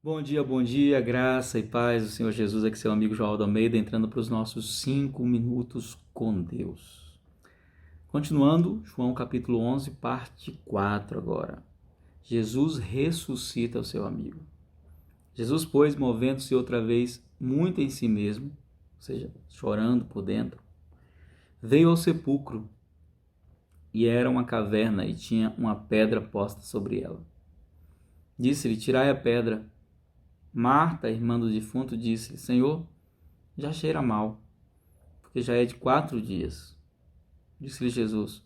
Bom dia, graça e paz do Senhor Jesus, aqui seu amigo João Almeida, entrando para os nossos 5 minutos com Deus. Continuando, João capítulo 11, parte 4 agora. Jesus ressuscita o seu amigo. Jesus, pois, movendo-se outra vez muito em si mesmo, ou seja, chorando por dentro, veio ao sepulcro, e era uma caverna e tinha uma pedra posta sobre ela. Disse-lhe: tirai a pedra. Marta, irmã do defunto, disse-lhe: Senhor, já cheira mal, porque já é de 4 dias. Disse-lhe Jesus: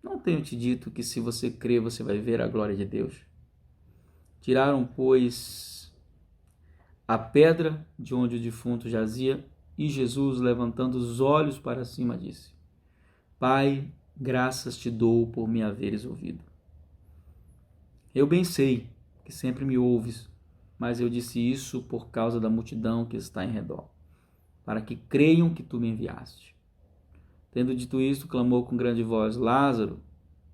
não tenho te dito que se você crer, você vai ver a glória de Deus? Tiraram, pois, a pedra de onde o defunto jazia, e Jesus, levantando os olhos para cima, disse: Pai, graças te dou por me haveres ouvido. Eu bem sei que sempre me ouves, mas eu disse isso por causa da multidão que está em redor, para que creiam que tu me enviaste. Tendo dito isto, clamou com grande voz: Lázaro,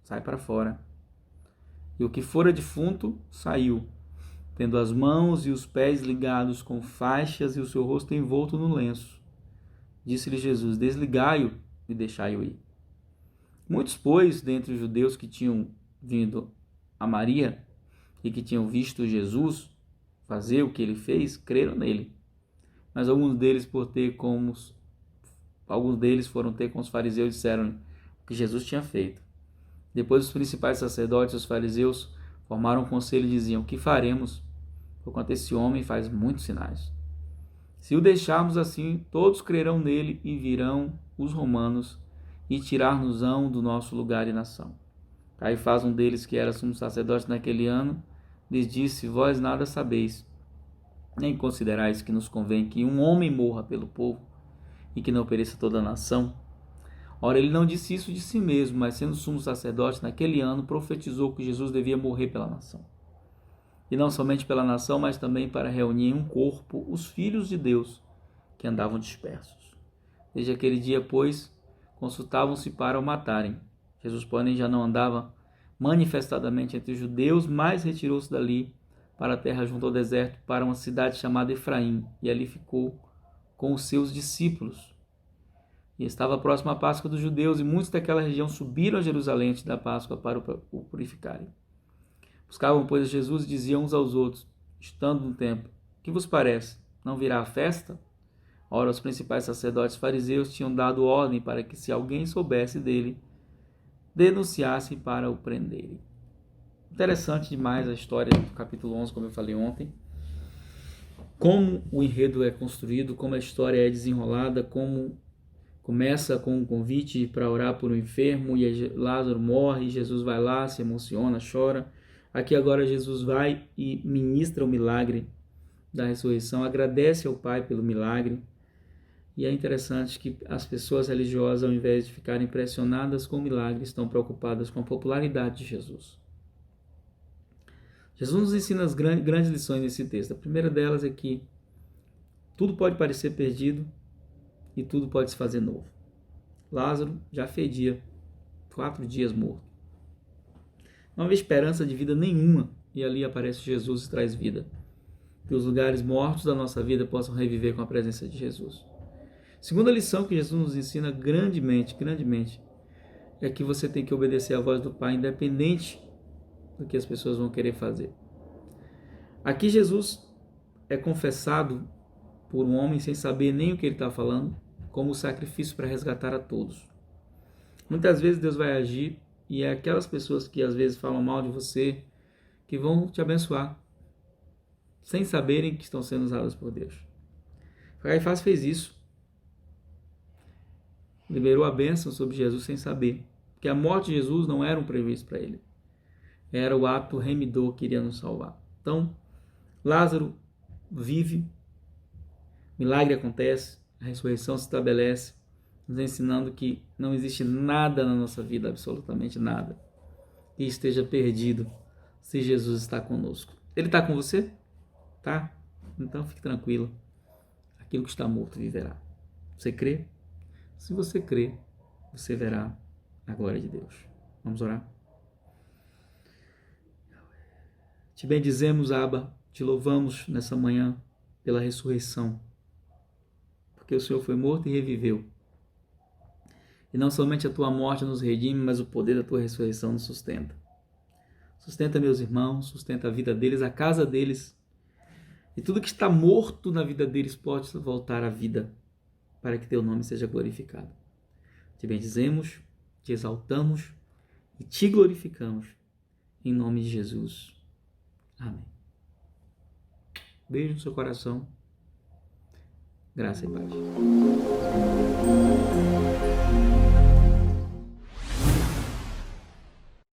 sai para fora. E o que fora defunto saiu, tendo as mãos e os pés ligados com faixas e o seu rosto envolto no lenço. Disse-lhe Jesus: desligai-o e deixai-o ir. Muitos, pois, dentre os judeus que tinham vindo a Maria e que tinham visto Jesus fazer o que ele fez, creram nele. Mas alguns deles foram ter com os fariseus e disseram o que Jesus tinha feito. Depois os principais sacerdotes e os fariseus formaram um conselho e diziam: o que faremos? Porquanto esse homem faz muitos sinais. Se o deixarmos assim, todos crerão nele e virão os romanos e tirar-nos-ão do nosso lugar e nação. Caifás, um deles que era sumo sacerdote naquele ano, lhes disse: vós nada sabeis, nem considerais que nos convém que um homem morra pelo povo e que não pereça toda a nação. Ora, ele não disse isso de si mesmo, mas sendo sumo sacerdote naquele ano, profetizou que Jesus devia morrer pela nação. E não somente pela nação, mas também para reunir em um corpo os filhos de Deus que andavam dispersos. Desde aquele dia, pois, consultavam-se para o matarem. Jesus, porém, já não andava manifestadamente entre os judeus, mas retirou-se dali para a terra junto ao deserto, para uma cidade chamada Efraim, e ali ficou com os seus discípulos. E estava próxima a Páscoa dos judeus, e muitos daquela região subiram a Jerusalém antes da Páscoa para o purificarem. Buscavam, pois, Jesus e diziam uns aos outros, estando no templo: que vos parece? Não virá a festa? Ora, os principais sacerdotes fariseus tinham dado ordem para que, se alguém soubesse dele, denunciassem para o prenderem. Interessante demais a história do capítulo 11, como eu falei ontem. Como o enredo é construído, como a história é desenrolada, como começa com um convite para orar por um enfermo e Lázaro morre, Jesus vai lá, se emociona, chora. Aqui agora Jesus vai e ministra o milagre da ressurreição, agradece ao Pai pelo milagre. E é interessante que as pessoas religiosas, ao invés de ficarem impressionadas com o milagre, estão preocupadas com a popularidade de Jesus. Jesus nos ensina as grandes lições nesse texto. A primeira delas é que tudo pode parecer perdido e tudo pode se fazer novo. Lázaro já fedia, 4 dias morto. Não havia esperança de vida nenhuma, e ali aparece Jesus e traz vida. Que os lugares mortos da nossa vida possam reviver com a presença de Jesus. Segunda lição que Jesus nos ensina grandemente, é que você tem que obedecer à voz do Pai, independente do que as pessoas vão querer fazer. Aqui Jesus é confessado por um homem sem saber nem o que ele está falando, como sacrifício para resgatar a todos. Muitas vezes Deus vai agir e é aquelas pessoas que às vezes falam mal de você que vão te abençoar, sem saberem que estão sendo usadas por Deus. Caifás fez isso. Liberou a bênção sobre Jesus sem saber, porque a morte de Jesus não era um prejuízo para ele. Era o ato remidor que iria nos salvar. Então, Lázaro vive, milagre acontece, a ressurreição se estabelece, nos ensinando que não existe nada na nossa vida, absolutamente nada, que esteja perdido se Jesus está conosco. Ele está com você? Tá? Então fique tranquilo. Aquilo que está morto viverá. Você crê? Se você crê, você verá a glória de Deus. Vamos orar? Te bendizemos, Abba, Te louvamos nessa manhã pela ressurreição, porque o Senhor foi morto e reviveu. E não somente a tua morte nos redime, mas o poder da tua ressurreição nos sustenta. Sustenta meus irmãos, sustenta a vida deles, a casa deles. E tudo que está morto na vida deles pode voltar à vida, para que teu nome seja glorificado. Te bendizemos, te exaltamos e te glorificamos. Em nome de Jesus. Amém. Beijo no seu coração. Graça e paz.